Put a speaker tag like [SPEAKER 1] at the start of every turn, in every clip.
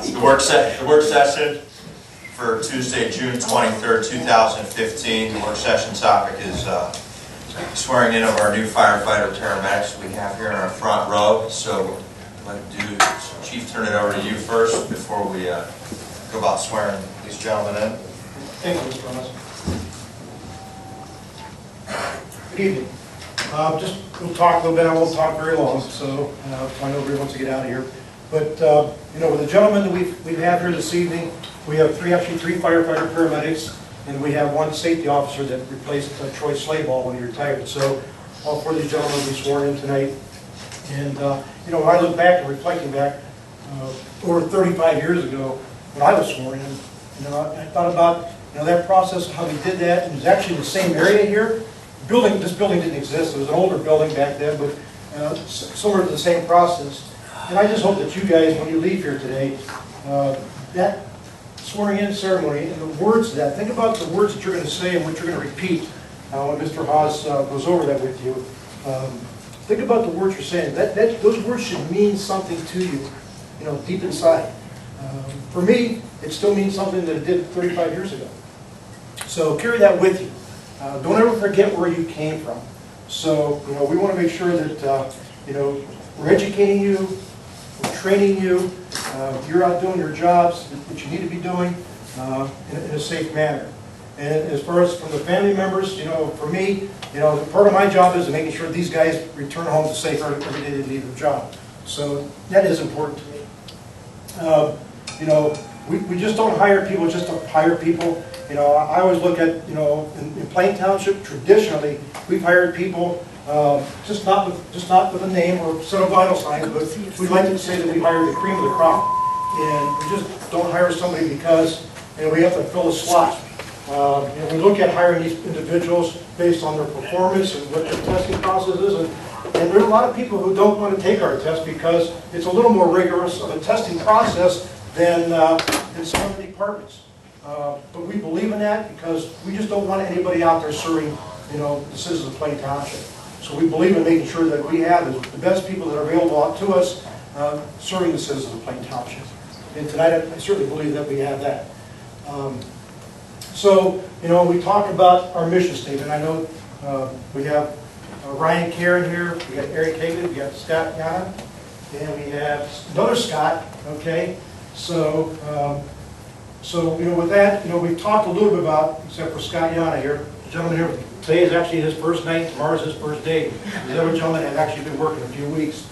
[SPEAKER 1] The work session for Tuesday, June 23rd, 2015. The work session topic is swearing in of our new firefighter paramedics we have here in our front row. So I'd like to do, Chief, turn it over to you first before we go about swearing these gentlemen in.
[SPEAKER 2] Thank you, Mr. Ross. Good evening. We'll talk a little bit. I won't talk very long, so I know everybody wants to get out of here. But with the gentlemen that we have here this evening, we have three firefighter paramedics, and we have one safety officer that replaced Troy Slayball when he retired. So all four of these gentlemen will be sworn in tonight. And when I look back and reflecting back over 35 years ago when I was sworn in, I thought about that process, how we did that. It was actually in the same area here. This building didn't exist. It was an older building back then, but similar to the same process. And I just hope that you guys, when you leave here today, that swearing-in ceremony and the words of that, think about the words that you're going to say and what you're going to repeat when Mr. Haas goes over that with you. Think about the words you're saying. Those words should mean something to you, deep inside. For me, it still means something that it did 35 years ago. So carry that with you. Don't ever forget where you came from. So, we want to make sure that, we're educating you, we're training you, you're out doing your jobs that you need to be doing in a safe manner. And as far as from the family members, for me, part of my job is making sure these guys return home safe every day they leave their job. So that is important to me. We just don't hire people just to hire people. I always look at, in Plain Township, traditionally, we've hired people just not with a name or set of vital signs, but we like to say that we hire the cream of the crop. And we just don't hire somebody because we have to fill a slot. We look at hiring these individuals based on their performance and what their testing process is. And there are a lot of people who don't want to take our test because it's a little more rigorous of a testing process than in some other departments. But we believe in that because we just don't want anybody out there serving, the citizens of Plain Township. So we believe in making sure that we have the best people that are available to us serving the citizens of Plain Township. And tonight I certainly believe that we have that. We talk about our mission statement. I know we have Ryan Karen here, we got Eric Hagan, we got Scott Yana, and we have another Scott, okay? So with that, we've talked a little bit about, except for Scott Yana here, the gentleman here, today is actually his first night, tomorrow's his first day. The other gentleman had actually been working a few weeks.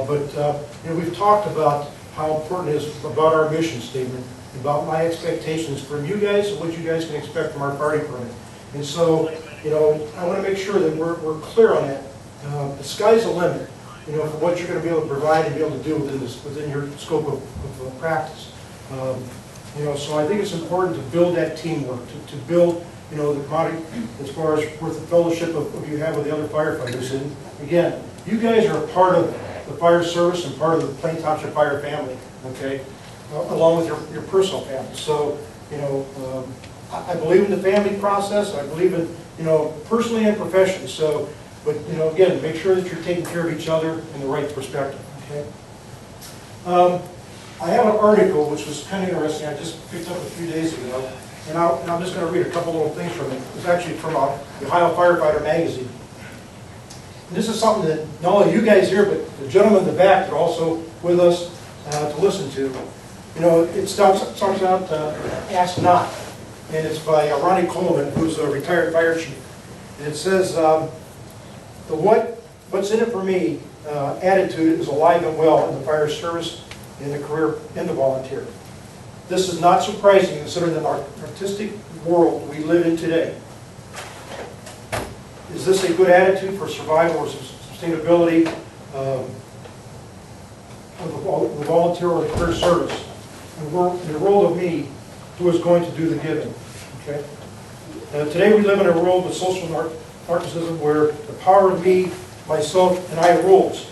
[SPEAKER 2] We've talked about how important it is about our mission statement, about my expectations from you guys and what you guys can expect from our fire department. And so, I want to make sure that we're clear on that. The sky's the limit, for what you're going to be able to provide and be able to do within your scope of practice. So I think it's important to build that teamwork, to build, the commodity as far as with the fellowship of you have with the other firefighters. And again, you guys are a part of the fire service and part of the Plain Township fire family, okay, along with your personal family. So, I believe in the family process. I believe in, personally and professionally. So, but, again, make sure that you're taking care of each other in the right perspective, okay? I have an article which was kind of interesting. I just picked up a few days ago, and I'm just going to read a couple little things from it. It's actually from the Ohio Firefighter magazine. And this is something that not only you guys here, but the gentlemen in the back are also with us to listen to. It starts out, Ask Not, and it's by Ronnie Coleman, who's a retired fire chief. And it says, what's in it for me attitude is alive and well in the fire service, in the career, in the volunteer. This is not surprising considering the artistic world we live in today. Is this a good attitude for survival or sustainability of the volunteer or the career service? In the role of me, who is going to do the giving? Okay. Today we live in a world with social narcissism where the power of me, myself, and I rules.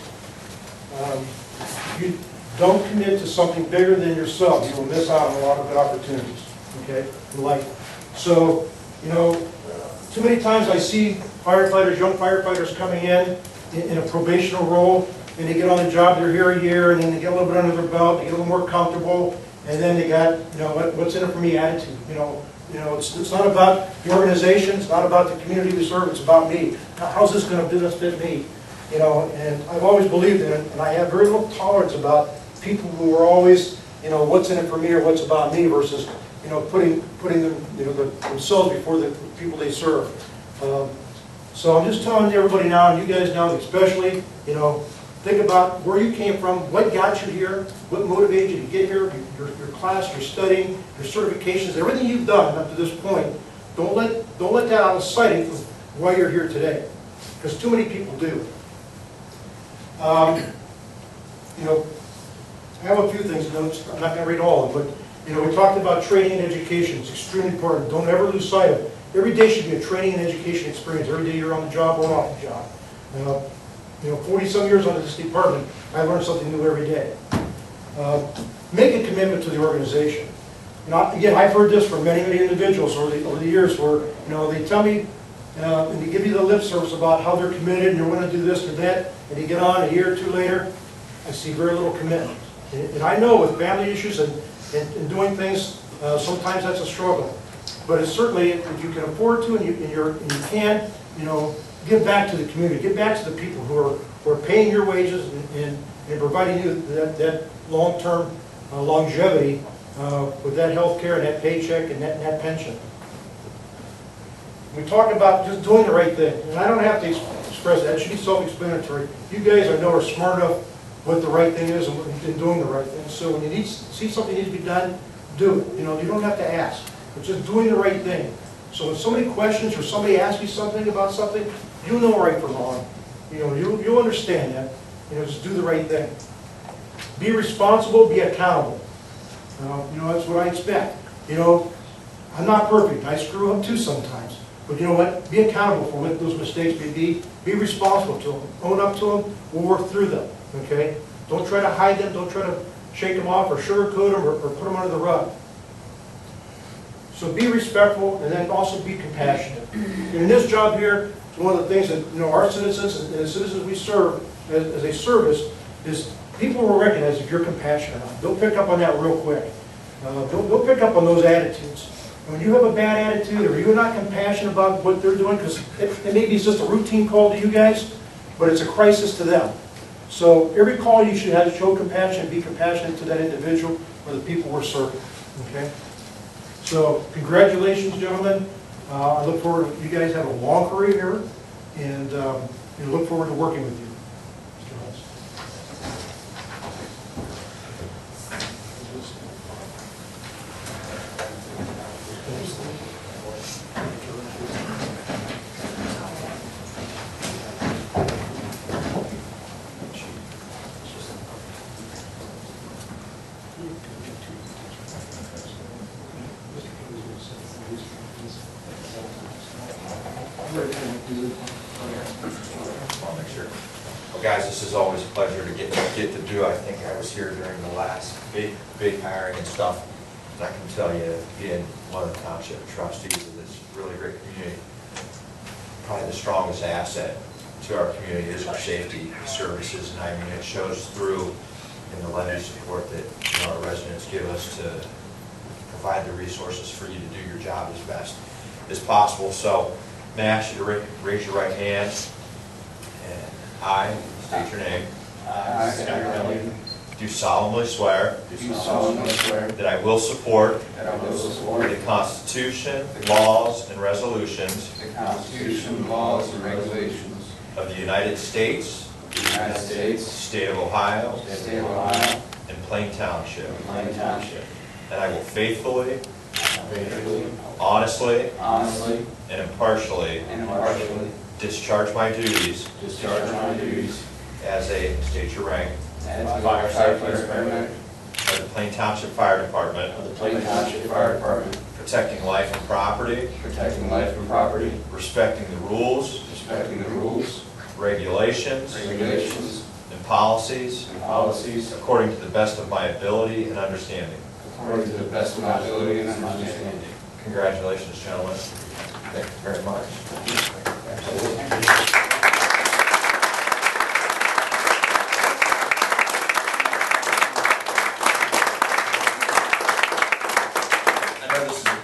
[SPEAKER 2] You don't commit to something bigger than yourself, you will miss out on a lot of good opportunities, okay, in life. So, too many times I see firefighters, young firefighters coming in a probational role, and they get on the job, they're here a year, and then they get a little bit under their belt, they get a little more comfortable, and then they got, what's in it for me attitude. It's not about the organization, it's not about the community we serve, it's about me. How's this going to benefit me? And I've always believed in it, and I have very little tolerance about people who are always, what's in it for me or what's about me versus, putting them, themselves before the people they serve. So I'm just telling everybody now, and you guys know especially, think about where you came from, what got you here, what motivated you to get here, your class, your studying, your certifications, everything you've done up to this point. Don't let that out of sight of why you're here today, because too many people do. I have a few things, I'm not going to read all of them, but we talked about training and education. It's extremely important. Don't ever lose sight of it. Every day should be a training and education experience. Every day you're on the job or off the job. 40-some years on this department, I learn something new every day. Make a commitment to the organization. Again, I've heard this from many, many individuals over the years where, they tell me, and they give you the lip service about how they're committed and they're going to do this or that, and you get on a year or two later, I see very little commitment. And I know with family issues and doing things, sometimes that's a struggle. But it's certainly, if you can afford to and you can, give back to the community, give back to the people who are paying your wages and providing you that long-term longevity with that health care and that paycheck and that pension. We talk about just doing the right thing, and I don't have to express that. It should be self-explanatory. You guys I know are smart enough what the right thing is and doing the right thing. So when you see something needs to be done, do it. You don't have to ask. It's just doing the right thing. So when somebody questions or somebody asks you something about something, you know right from wrong. You'll understand that. Just do the right thing. Be responsible, be accountable. That's what I expect. I'm not perfect. I screw up too sometimes. But you know what? Be accountable for what those mistakes may be. Be responsible to them. Own up to them. We'll work through them. Okay? Don't try to hide them. Don't try to shake them off or sugarcoat them or put them under the rug. So be respectful and then also be compassionate. In this job here, one of the things that our citizens and the citizens we serve as a service is people will recognize if you're compassionate enough. They'll pick up on that real quick. They'll pick up on those attitudes. And when you have a bad attitude or you're not compassionate about what they're doing, because it maybe it's just a routine call to you guys, but it's a crisis to them. So every call you should have to show compassion and be compassionate to that individual or the people we're serving. Okay? So congratulations, gentlemen. I look forward to, you guys have a long career here, and look forward to working with you. Mr. Holmes.
[SPEAKER 1] Well, guys, this is always a pleasure to get to do. I think I was here during the last big hiring and stuff. And I can tell you, being one of the Township Trustees of this really great community, probably the strongest asset to our community is our safety services. And I mean, it shows through in the levy support that our residents give us to provide the resources for you to do your job as best as possible. So may I ask you to raise your right hand, and I state your name.
[SPEAKER 3] I, Scott Kelly,
[SPEAKER 1] Do solemnly swear
[SPEAKER 3] do solemnly swear
[SPEAKER 1] that I will support
[SPEAKER 3] that I will support
[SPEAKER 1] the Constitution, laws, and resolutions
[SPEAKER 3] the Constitution, laws, and regulations
[SPEAKER 1] of the United States,
[SPEAKER 3] of the United States,
[SPEAKER 1] State of Ohio,
[SPEAKER 3] State of Ohio,
[SPEAKER 1] and Plain Township,
[SPEAKER 3] and Plain Township,
[SPEAKER 1] and I will faithfully,
[SPEAKER 3] faithfully,
[SPEAKER 1] honestly,
[SPEAKER 3] honestly,
[SPEAKER 1] and impartially
[SPEAKER 3] and impartially
[SPEAKER 1] discharge my duties
[SPEAKER 3] discharge my duties
[SPEAKER 1] as a, state your rank,
[SPEAKER 3] as firefighter paramedic
[SPEAKER 1] of the Plain Township Fire Department,
[SPEAKER 3] of the Plain Township Fire Department,
[SPEAKER 1] protecting life and property,
[SPEAKER 3] protecting life and property,
[SPEAKER 1] respecting the rules,
[SPEAKER 3] respecting the rules,
[SPEAKER 1] regulations,
[SPEAKER 3] regulations,
[SPEAKER 1] and policies
[SPEAKER 3] and policies
[SPEAKER 1] according to the best of my ability and understanding.
[SPEAKER 3] according to the best of my ability and understanding.
[SPEAKER 1] Congratulations, gentlemen. Thank you very much.
[SPEAKER 3] Absolutely.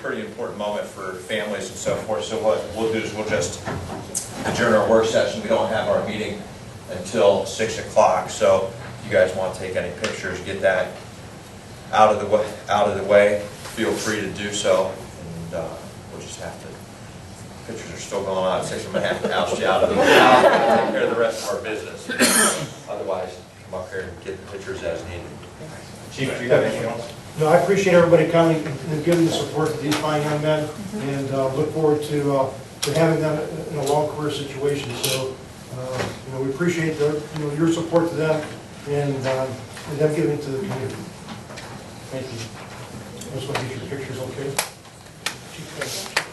[SPEAKER 1] pretty important moment for families and so forth, so what we'll do is we'll just adjourn our work session. We don't have our meeting until 6 o'clock, so if you guys want to take any pictures, get that out of the way, feel free to do so, and we'll just have to, pictures are still going on at 6, I'm going to have to oust you out of the house and take care of the rest of our business. Otherwise, come up here and get the pictures as needed. Chief, do you have anything else?
[SPEAKER 2] No, I appreciate everybody coming and giving the support to these fine young men, and look forward to having them in a long career situation. So, we appreciate your support to them and them giving to the community. Thank you. I just want to get your pictures, okay? Chief,